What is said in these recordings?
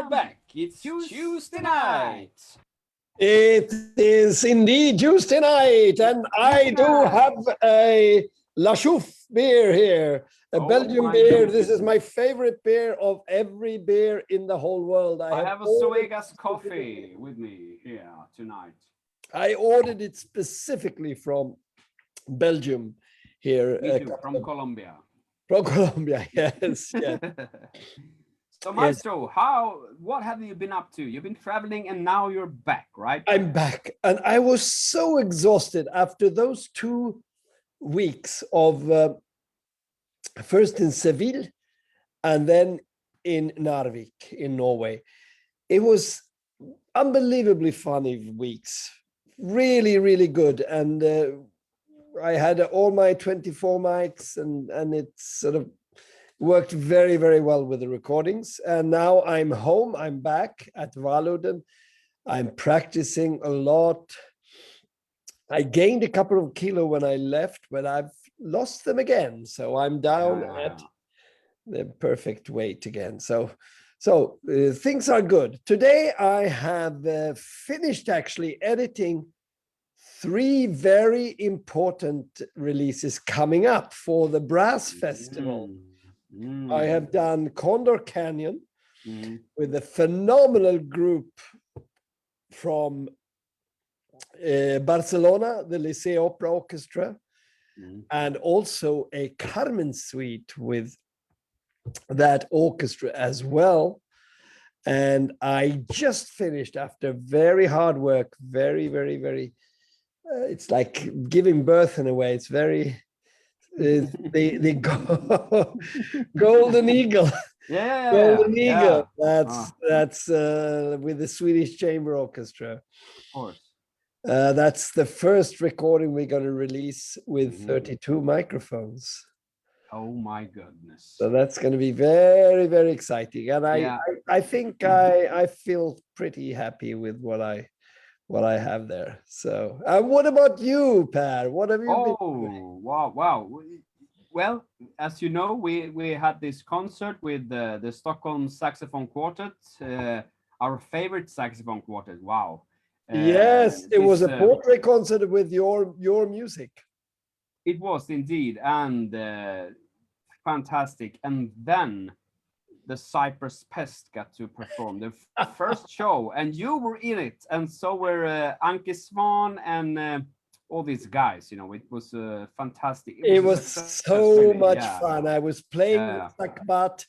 are back. It's Tuesday night. It is indeed Tuesday night, and I do have a La Chouffe beer here, a Belgian beer. This is my favorite beer of every beer in the whole world. I have a Zoegas coffee with me here tonight. I ordered it specifically from Belgium here. Me too, from Colombia. From Colombia, yes. Yeah. So, Maestro, what have you been up to? You've been traveling and now you're back, right? I'm back, and I was so exhausted after those 2 weeks of first in Seville and then in Narvik in Norway. It was unbelievably funny weeks, really, really good. And I had all my 24 mics and it sort of worked very, very well with the recordings. And now I'm home, I'm back at Valluden. I'm practicing a lot. I gained a couple of kilos when I left, but I've lost them again. So I'm down at the perfect weight again. So things are good. Today I have finished actually editing 3 very important releases coming up for the Brass Festival. I have done Condor Canyon with a phenomenal group from Barcelona, the Liceo Opera Orchestra, and also a Carmen suite with that orchestra as well. And I just finished after very hard work, very, very, very, it's like giving birth in a way. It's very, the Golden Eagle. Yeah. Golden Eagle. That's with the Swedish Chamber Orchestra. Of course. That's the first recording we're going to release with 32 microphones. Oh my goodness. So that's going to be very, very exciting. And I think I feel pretty happy with what I have there. So what about you, Per? What have you been doing? Wow. Well, as you know, we had this concert with the Stockholm Saxophone Quartet, our favorite saxophone quartet. Wow. Yes, it was a portrait concert with your music. It was indeed, and fantastic. And then the Cyprus Pest got to perform the first show, and you were in it, and so were Anki Svan and all these guys. You know, it was fantastic. It was so much fun. I was playing with Sakbat.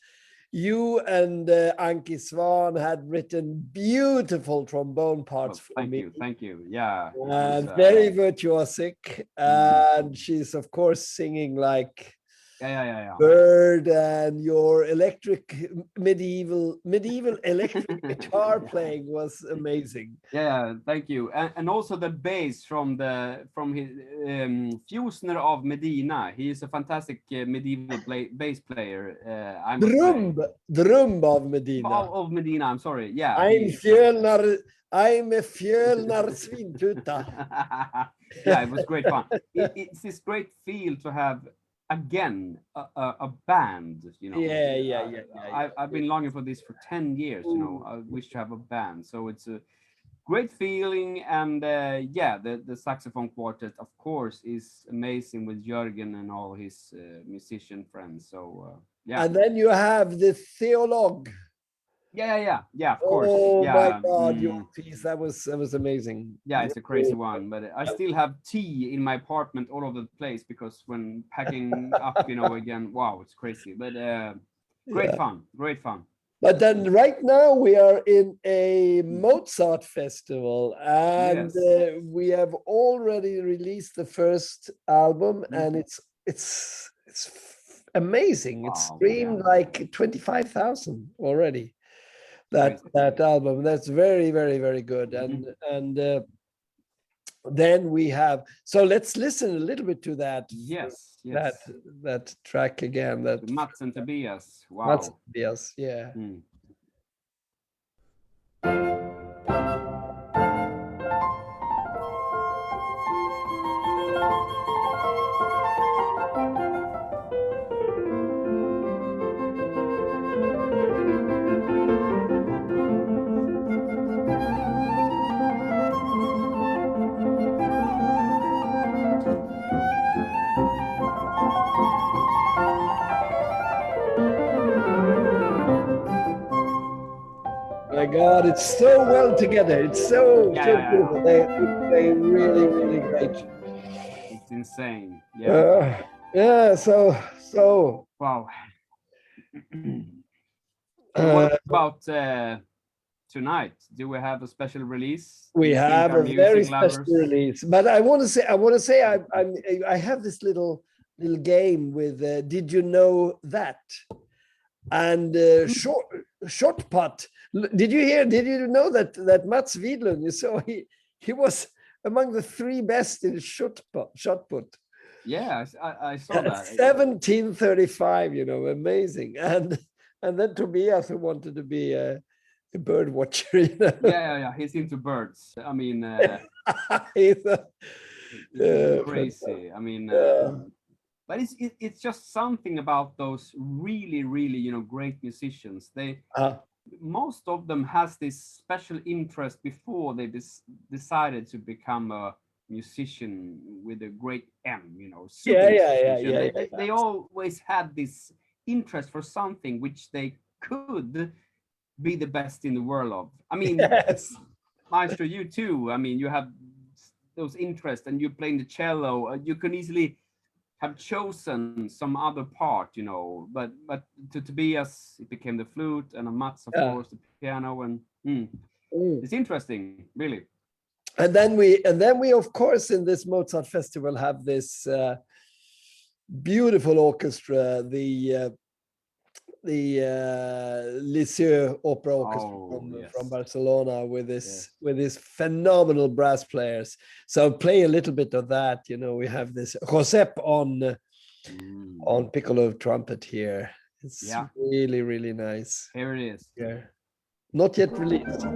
You and Anki Svan had written beautiful trombone parts for me. Thank you. Yeah. Very virtuosic. And she's, of course, singing like Bird, and your medieval electric guitar playing was amazing. Yeah, thank you. And also the bass from his Fusner of Medina. He is a fantastic medieval bass player. The rumb of Medina. Of Medina, I'm sorry. Yeah. I'm a fjölnar svintuta. Yeah, it was great fun. It's this great feel to have again a band, you know. I've been longing for this for 10 years. You know, I wish to have a band, so it's a great feeling. And the saxophone quartet, of course, is amazing with Jörgen and all his musician friends. So and then you have the theologue. Yeah, of course. Oh my God, your piece, that was amazing. Yeah, it's a crazy one, but I still have tea in my apartment all over the place because when packing up, you know, again, wow, it's crazy. But great fun. But then right now we are in a Mozart festival, and we have already released the first album, and it's amazing. It's streamed like 25,000 already. That album, that's very, very, very good. And then we have, so let's listen a little bit to that. Yes. That track again. That Mats and Tobias. Wow. Mats and Tobias, yeah. my God, it's so well together. It's so beautiful. They really, really great. It's insane. Yeah. Yeah. So. Wow. What about tonight? Do we have a special release? We have a very special release, but I want to say, I have this little game with Did You Know That? And short putt. Did you know that Mats Widlund, you saw he was among the 3 best in shot put. Yeah, I saw that. 1735, amazing. And then Tobias, who wanted to be a bird watcher. Yeah. He's into birds. I mean, he's crazy. I mean, but it's just something about those really, really, great musicians. Most of them has this special interest before they decided to become a musician with a great M, They always had this interest for something which they could be the best in the world of. I mean, yes. Maestro, you too. I mean, you have those interests and you playing the cello. You can easily have chosen some other part, but to Tobias, it became the flute, and Mats, of course, the piano, and it's interesting, really. And then we of course in this Mozart festival have this beautiful orchestra, the Liceu Opera Orchestra from Barcelona with this phenomenal brass players. So play a little bit of that. We have this Josep on piccolo trumpet here. It's really, really nice. Here it is. Yeah, not yet released.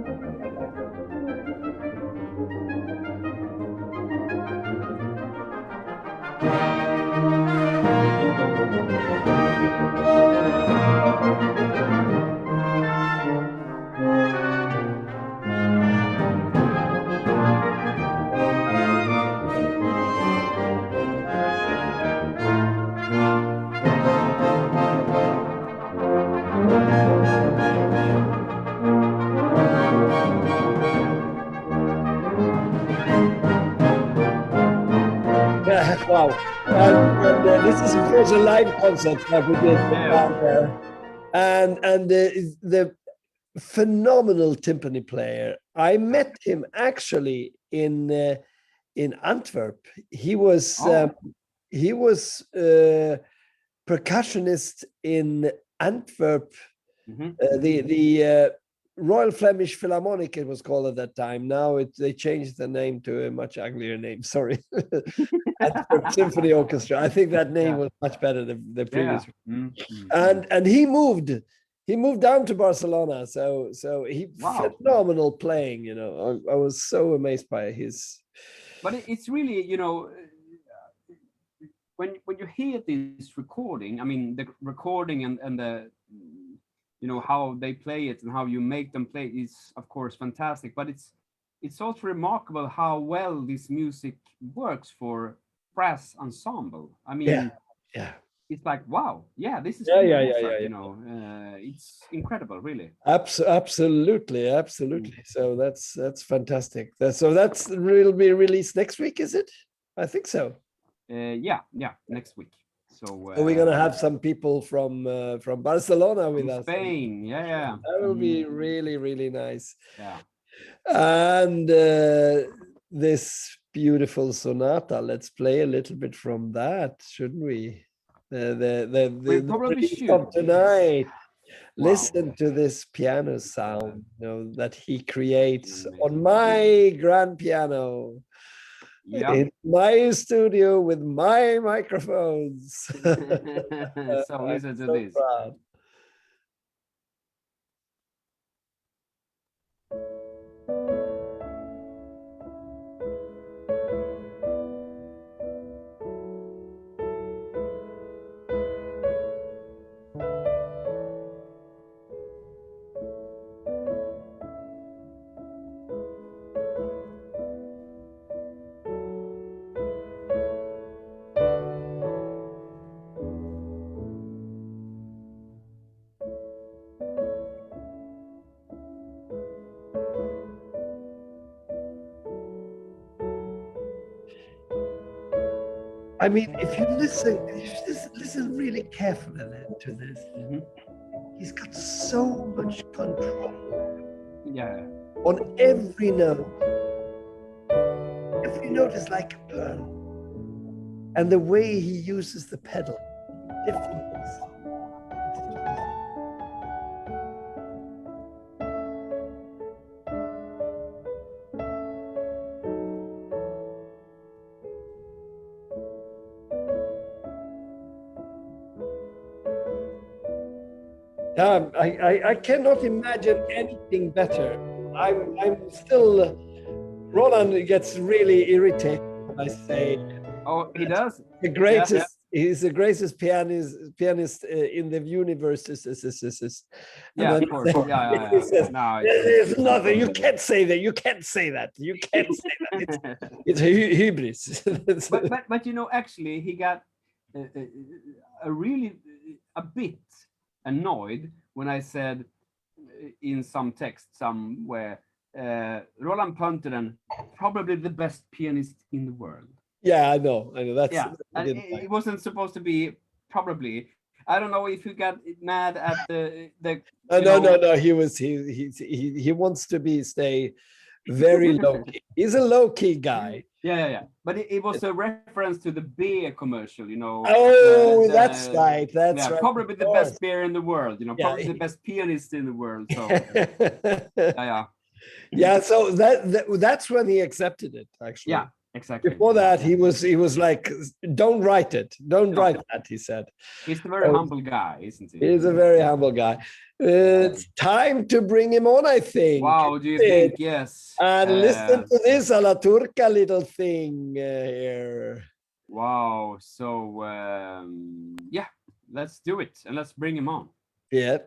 Wow. And this is of course a live concert that we did. And the phenomenal timpani player. I met him actually in Antwerp. He was percussionist in Antwerp. The Royal Flemish Philharmonic, it was called at that time. Now they changed the name to a much uglier name. Sorry. Antwerp Symphony Orchestra. I think that name was much better than the previous one. And he moved down to Barcelona. So he phenomenal playing, I was so amazed by his. But it's really, when you hear this recording, I mean the recording and the how they play it and how you make them play is of course fantastic, but it's also remarkable how well this music works for brass ensemble. I mean, it's like, wow, this is Mozart, it's incredible, really. Absolutely. So that's fantastic. So that will be released next week, is it? I think so. Next week. So we're gonna have some people from Barcelona with us. Spain, yeah. That will be really, really nice. Yeah. And this beautiful sonata. Let's play a little bit from that, shouldn't we? We probably should tonight. Listen to this piano sound, that he creates on my grand piano. In my studio with my microphones. So listen to this. Proud. I mean, if you listen really carefully to this, he's got so much control. Yeah. On every note. Every note is like a pearl. And the way he uses the pedal, different. I cannot imagine anything better. I'm still. Roland gets really irritated when I say. Oh, he does. The greatest. Yeah. He's the greatest pianist in the universe. Yeah, of course. Yeah. He says, no, there's nothing. You can't say that. You can't say that. You can't say that. It's hubris. but you know, actually, he got a bit annoyed when I said in some text somewhere, Roland Pöntinen, probably the best pianist in the world. Yeah, I know. That's it wasn't supposed to be probably. I don't know if you got mad at the. No. He wants to stay very low key. He's a low key guy. Yeah. But it was a reference to the beer commercial, you know. Oh, that's right. That's right. Probably the best beer in the world, you know. Probably the best pianist in the world. So yeah. Yeah. So that's when he accepted it, actually. Yeah. Exactly. Before that, he was like, "Don't write it. Don't write that." He said. He's a very humble guy, isn't he? He's a very humble guy. It's time to bring him on, I think. Wow, do you think? Yes. And listen to this a la turca little thing here. Wow. So yeah, let's do it and let's bring him on. Yeah.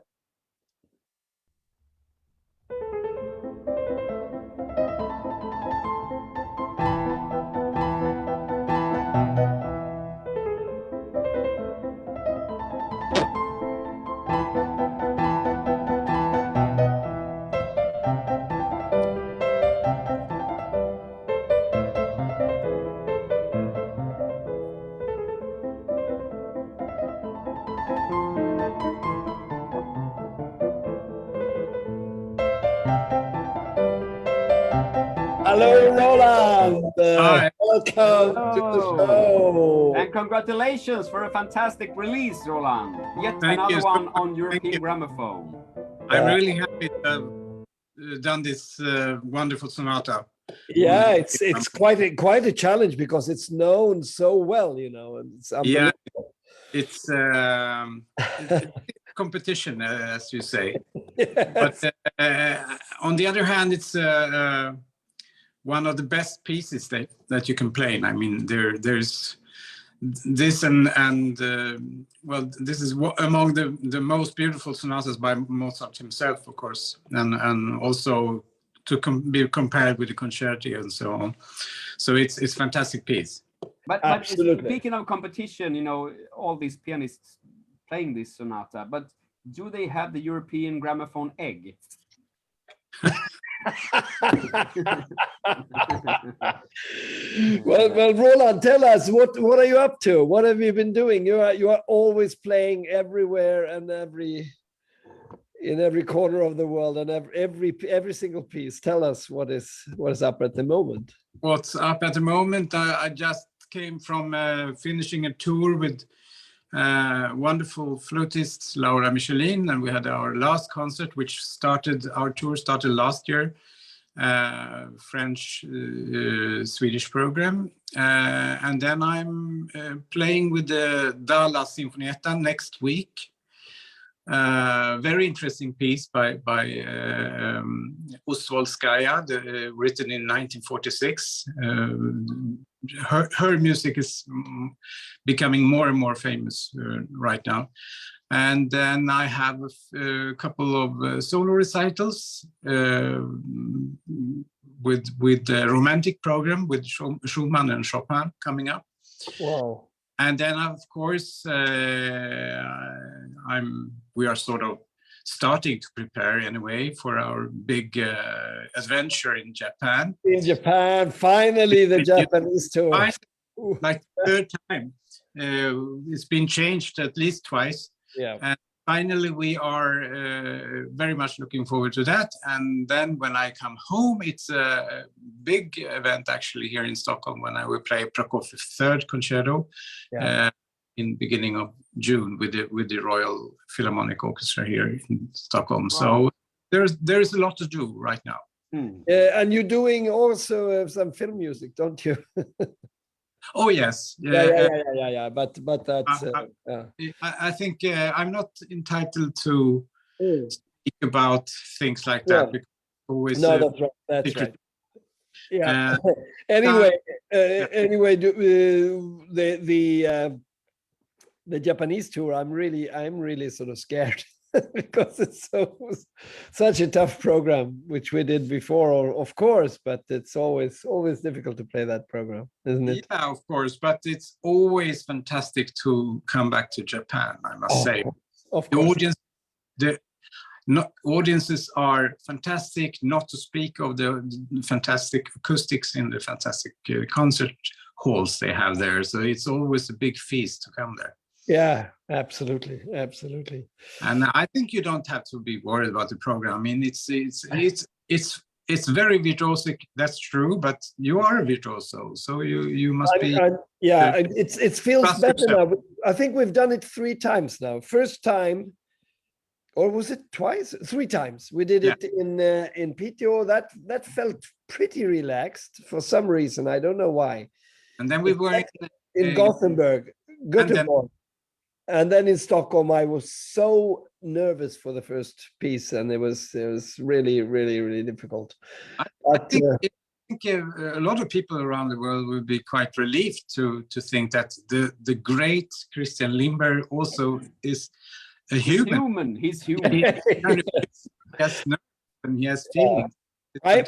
Hello, Roland. Hi. Welcome to the show. And congratulations for a fantastic release, Roland. Yet Thank another you. one on European Gramophone. I'm really happy to have done this wonderful sonata. Yeah, it's quite a challenge because it's known so well, you know. And it's unbelievable. It's competition, as you say. Yes. But on the other hand, it's one of the best pieces that you can play. I mean, there's this and well, this is among the most beautiful sonatas by Mozart himself, of course, and also to be compared with the concerti and so on. So it's a fantastic piece. But speaking of competition, you know, all these pianists playing this sonata, but do they have the European Gramophone egg? well, Roland, tell us what are you up to? What have you been doing? You are always playing everywhere and in every corner of the world and every single piece. Tell us what is up at the moment. What's up at the moment? I just came from finishing a tour with wonderful flutist Laura Michelin, and we had our last concert, our tour started last year, French Swedish program, and then I'm playing with the Dallas Sinfonietta next week. Very interesting piece by Uswolskaya, written in 1946. Her music is becoming more and more famous right now. And then I have a couple of solo recitals with the romantic program with Schumann and Chopin coming up. Wow. And then, of course, we are sort of starting to prepare anyway for our big adventure in Japan. In Japan, finally the Japanese tour. like third time. It's been changed at least twice. Yeah. And finally, we are very much looking forward to that. And then when I come home, it's a big event actually here in Stockholm when I will play Prokofiev's third concerto in beginning of June with the Royal Philharmonic Orchestra here in Stockholm. Wow. So there's a lot to do right now. And you're doing also some film music, don't you? Oh yes, yeah. But that's. I think I'm not entitled to speak about things like that. Because always, no, that's right. That's right. Yeah. Anyway, the Japanese tour, I'm really sort of scared because it's such a tough program, which we did before, of course, but it's always difficult to play that program, isn't it? Yeah, of course, but it's always fantastic to come back to Japan, I must say. Of course. Audiences are fantastic, not to speak of the fantastic acoustics in the fantastic concert halls they have there. So it's always a big feast to come there. Yeah, absolutely. And I think you don't have to be worried about the program. I mean, it's very virtuosic. That's true, but you are a virtuoso, so you must be. It feels better now. I think we've done it 3 times now. First time, or was it twice? 3 times. We did it in Piteå. That felt pretty relaxed for some reason. I don't know why. And then we were in Gothenburg, Göteborg. And then in Stockholm, I was so nervous for the first piece, and it was really, really, really difficult. I think a lot of people around the world will be quite relieved to think that the great Christian Lindberg also is a human. He's human. He has nerves and he has feelings. I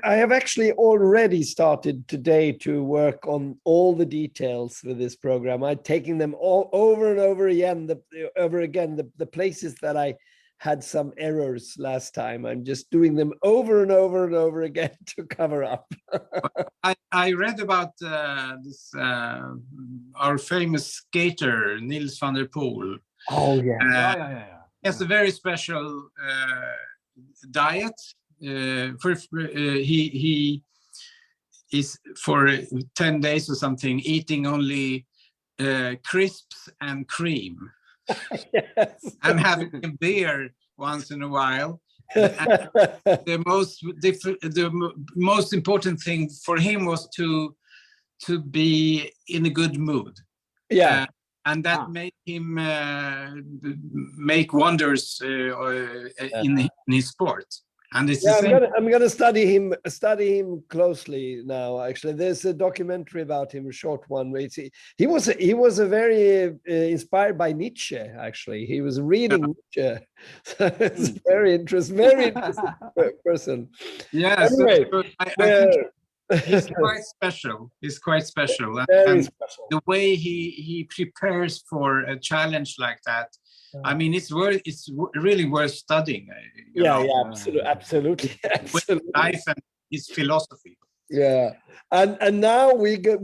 have actually already started today to work on all the details for this program. I'm taking them all over and over again, the places that I had some errors last time. I'm just doing them over and over and over again to cover up. I read about this our famous skater Nils van der Poel. Oh yeah. He has a very special diet. He is for 10 days or something eating only crisps and cream. Yes. And having a beer once in a while. The most important thing for him was to be in a good mood. Yeah. And that made him make wonders in his sport. And it's I'm gonna study him closely now. Actually, there's a documentary about him, a short one. Where he was a very inspired by Nietzsche. Actually, he was reading Nietzsche. So it's very interesting person. Yes. Anyway, I think he's quite special. He's quite special. Very special. The way he prepares for a challenge like that. I mean, it's really worth studying. Absolutely. Life and his philosophy. Yeah, and now we go.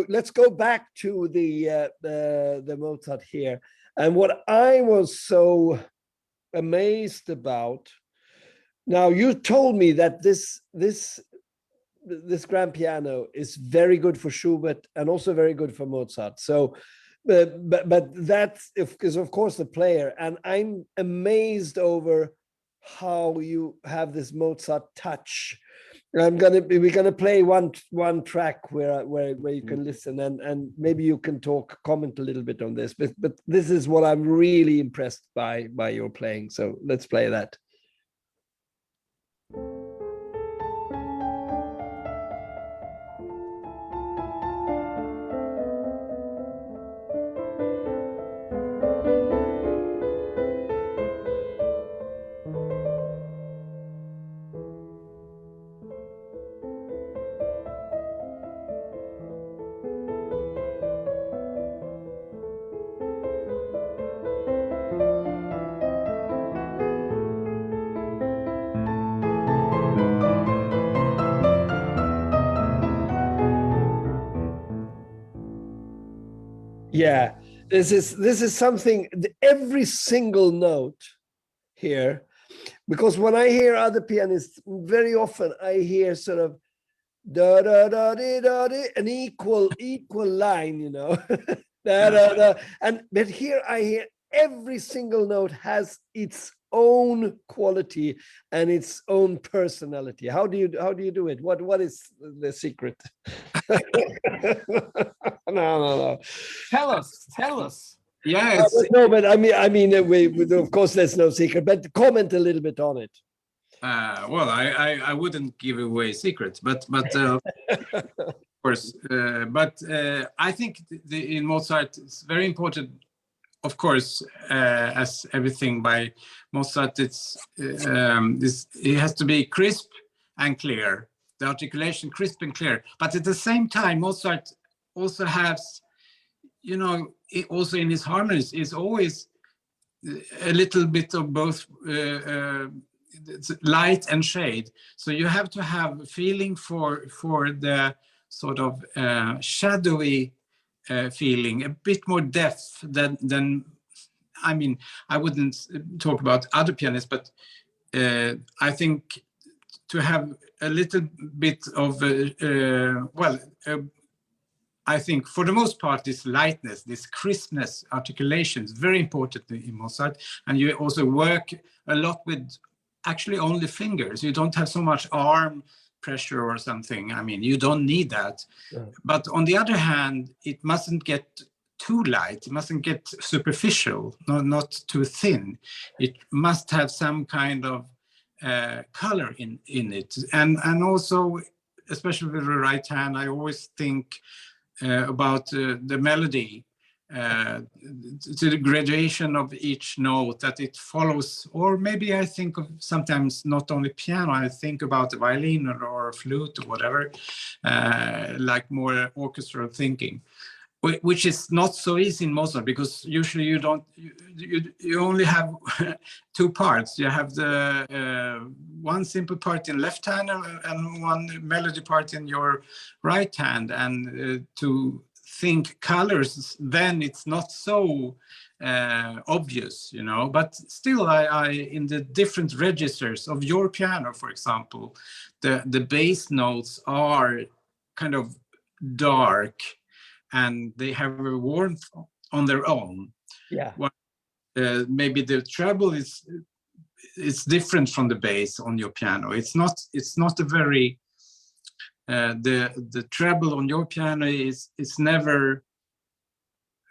Let's go back to the Mozart here, and what I was so amazed about. Now you told me that this grand piano is very good for Schubert and also very good for Mozart. So. But that's because of course the player, and I'm amazed over how you have this Mozart touch. We're gonna play one track where you can listen, and maybe you can comment a little bit on this. But this is what I'm really impressed by your playing. So let's play that. Yeah, this is something, every single note here, because when I hear other pianists, very often I hear sort of da da da da da, an equal line, you know, da da da, but here I hear every single note has its own quality and its own personality. How do you do it? What is the secret? No. Tell us. Yeah, No, but I mean, of course, there's no secret. But comment a little bit on it. Well, I wouldn't give away secrets, but of course. But I think in Mozart, it's very important. Of course, as everything by Mozart, it has to be crisp and clear. The articulation crisp and clear. But at the same time, Mozart also has, you know, also in his harmonies, is always a little bit of both light and shade. So you have to have a feeling for the sort of shadowy feeling, a bit more depth than I mean, I wouldn't talk about other pianists, but I think to have a little bit of I think for the most part, this lightness, this crispness, articulation is very important in Mozart. And you also work a lot with actually only fingers. You don't have so much arm pressure or something. I mean, you don't need that. Yeah. But on the other hand, it mustn't get too light. It mustn't get superficial, not too thin. It must have some kind of color in it. And also, especially with the right hand, I always think about the melody, to the gradation of each note, that it follows, or maybe I think of sometimes not only piano, I think about the violin or flute or whatever, like more orchestral thinking, which is not so easy in Mozart, because usually you only have two parts. You have the one simple part in left hand and one melody part in your right hand, and to think colors, then it's not so obvious, you know. But still, I in the different registers of your piano, for example, the bass notes are kind of dark, and they have a warmth on their own. Yeah. Maybe the treble is different from the bass on your piano. It's not a very the treble on your piano is never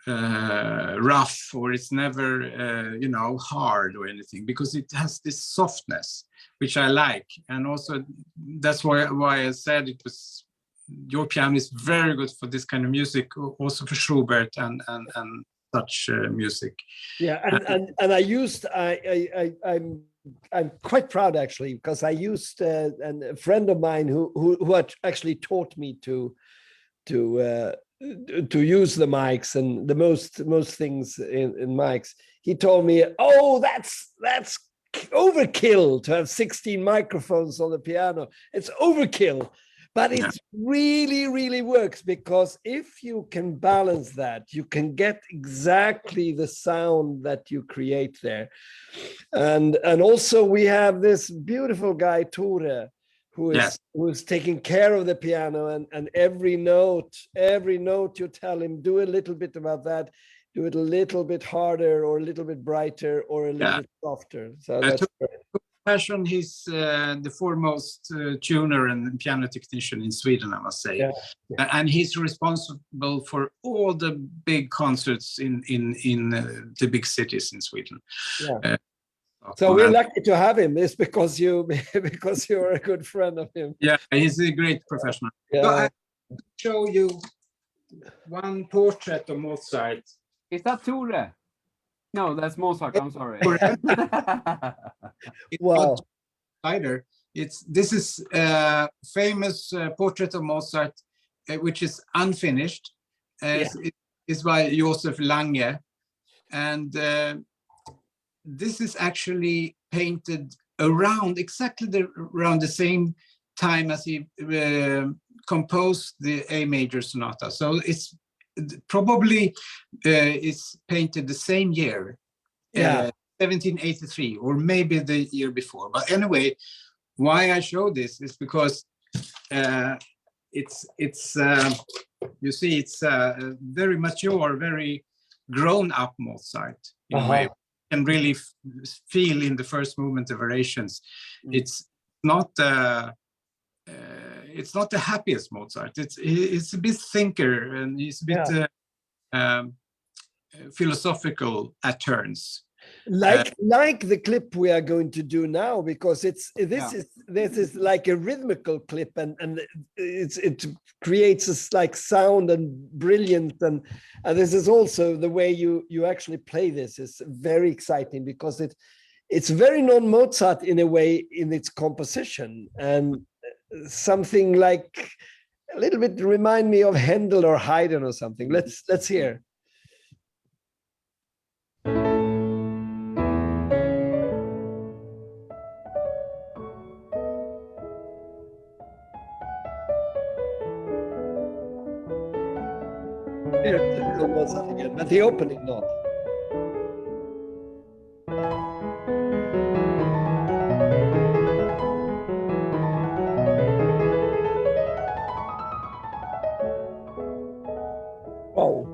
rough, or it's never you know, hard or anything, because it has this softness, which I like. And also that's why I said it was, your piano is very good for this kind of music, also for Schubert and such music. Yeah, and I used I'm quite proud, actually, because I used and a friend of mine who had actually taught me to use the mics and the most things in mics. He told me, "Oh, that's overkill to have 16 microphones on the piano. It's overkill." But it really works, because if you can balance that, you can get exactly the sound that you create there. And also we have this beautiful guy, Tore, who's taking care of the piano, and every note you tell him, do a little bit about that, do it a little bit harder or a little bit brighter or a little bit softer. So that's great. Passion, he's the foremost tuner and piano technician in Sweden, I must say. Yeah. And he's responsible for all the big concerts in the big cities in Sweden. Yeah. So we're lucky to have him. It's because you're a good friend of him. Yeah, he's a great professional. Yeah. So I'll show you one portrait of Mozart. Is that Tore? No, that's Mozart. I'm sorry. Wow. This is a famous portrait of Mozart, which is unfinished. It's by Josef Lange, and this is actually painted around the same time as he composed the A major sonata. So it's probably is painted the same year, Yeah. 1783, or maybe the year before. But anyway, why I show this is because it's you see, it's very mature, very grown up Mozart in a way. You can really feel in the first movement of variations. It's not the happiest Mozart. It's a bit thinker, and he's a bit philosophical at turns. Like the clip we are going to do now, because this is like a rhythmical clip, and it creates this like sound and brilliant, and this is also the way you actually play this is very exciting, because it's very non-Mozart in a way in its composition, and something like a little bit remind me of Handel or Haydn or something. Let's hear. Typical Mozart again, but the opening not. Oh.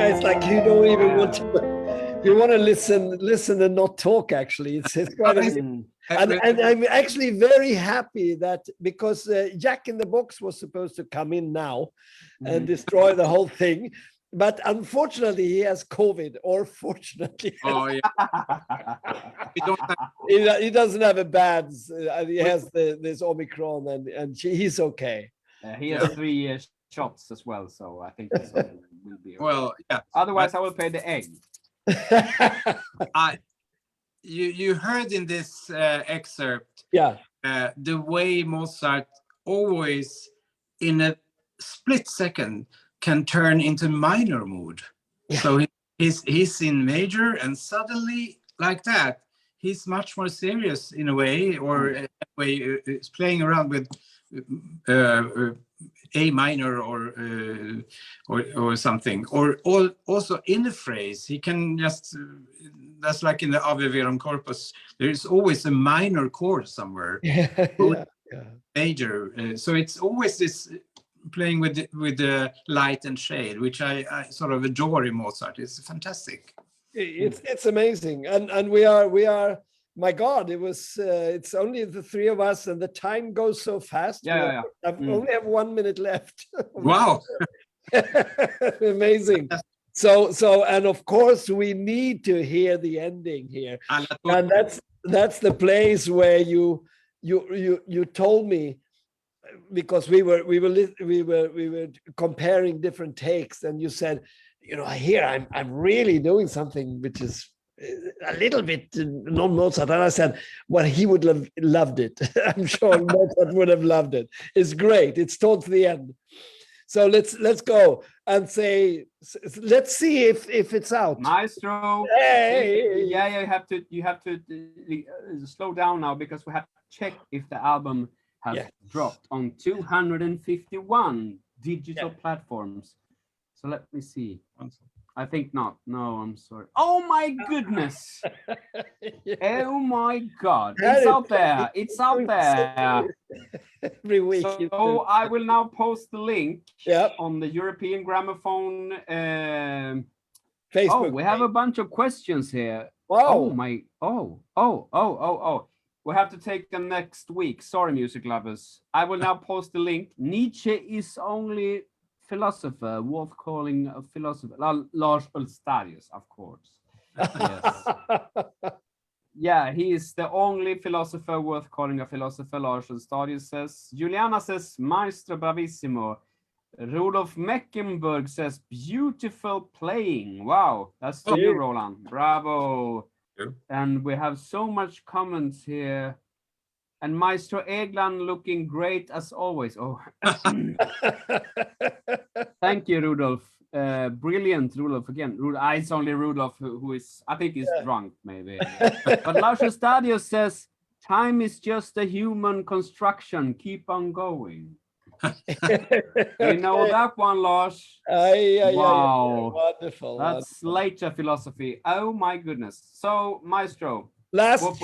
It's like you don't even want to. You want to listen and not talk. Actually, it's quite amazing. And I'm actually very happy that, because Jack in the Box was supposed to come in now and destroy the whole thing, but unfortunately he has COVID, or fortunately, he doesn't have a bad. He has this Omicron, and he's okay. He has 3 shots as well, so I think this will be okay. Well, yeah. Otherwise, I will play the egg. You heard in this excerpt, the way Mozart always, in a split second, can turn into minor mood. Yeah. So he's in major, and suddenly, like that, he's much more serious in a way, or a way is playing around with A minor or something, or also in the phrase he can just that's like in the Ave Verum Corpus, there is always a minor chord somewhere. Major, so it's always this playing with the light and shade, which I sort of adore in Mozart. It's fantastic. It's amazing, and we are. My God, it's only the 3 of us, and the time goes so fast. I only have 1 minute left. Wow. Amazing. So, and of course we need to hear the ending here. And that's the place where you told me, because we were comparing different takes, and you said, here I'm really doing something which is a little bit non-Mozart, and I said, well, he would have loved it. I'm sure Mozart would have loved it. It's great. It's towards the end. So let's go and say, let's see if it's out. Maestro. Hey. Yeah, you have to slow down now, because we have to check if the album has dropped on 251 digital platforms. So let me see. I think not. No, I'm sorry. Oh my goodness. Oh my God. It's out there. It's out there. Every week. So I will now post the link on the European Gramophone Facebook. Oh, we have a bunch of questions here. Wow. Oh. We have to take them next week. Sorry, music lovers. I will now post the link. Nietzsche is only philosopher worth calling a philosopher? Lars Ulstarius, of course. Yes. Yeah, he is the only philosopher worth calling a philosopher, Lars Ulstarius says. Juliana says, Maestro bravissimo. Rudolf Meckenberg says, beautiful playing. Wow, that's to you, Roland. Bravo. Yeah. And we have so much comments here. And Maestro Egland looking great as always. Oh, thank you, Rudolf. Brilliant, Rudolf. Again, it's only Rudolf who is, I think he's drunk, maybe. But Lars Stadios says, time is just a human construction. Keep on going. You know that one, Lars? Wow. Wonderful. That's later philosophy. Oh, my goodness. So, Maestro. Last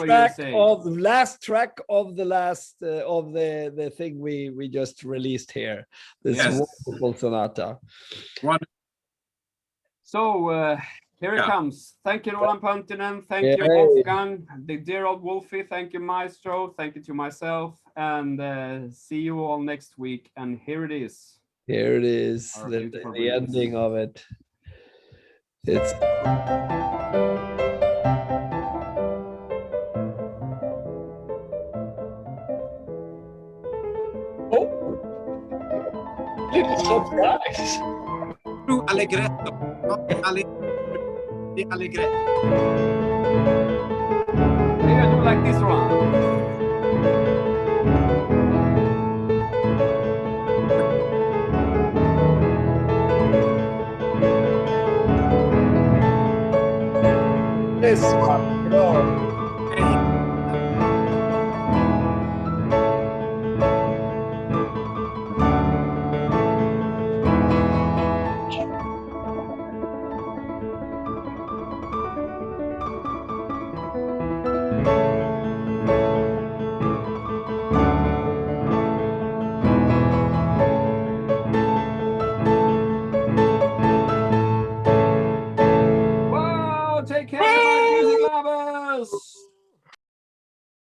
track of the thing we just released here. This wonderful sonata. So here it comes. Thank you, Roland Pöntinen. Thank you, Wolfgang. The dear old Wolfie. Thank you, Maestro. Thank you to myself. And see you all next week. And here it is. Here it is. The ending of it. It's. Surprise! Allegretto. Allegretto. Maybe I do like this one. This one,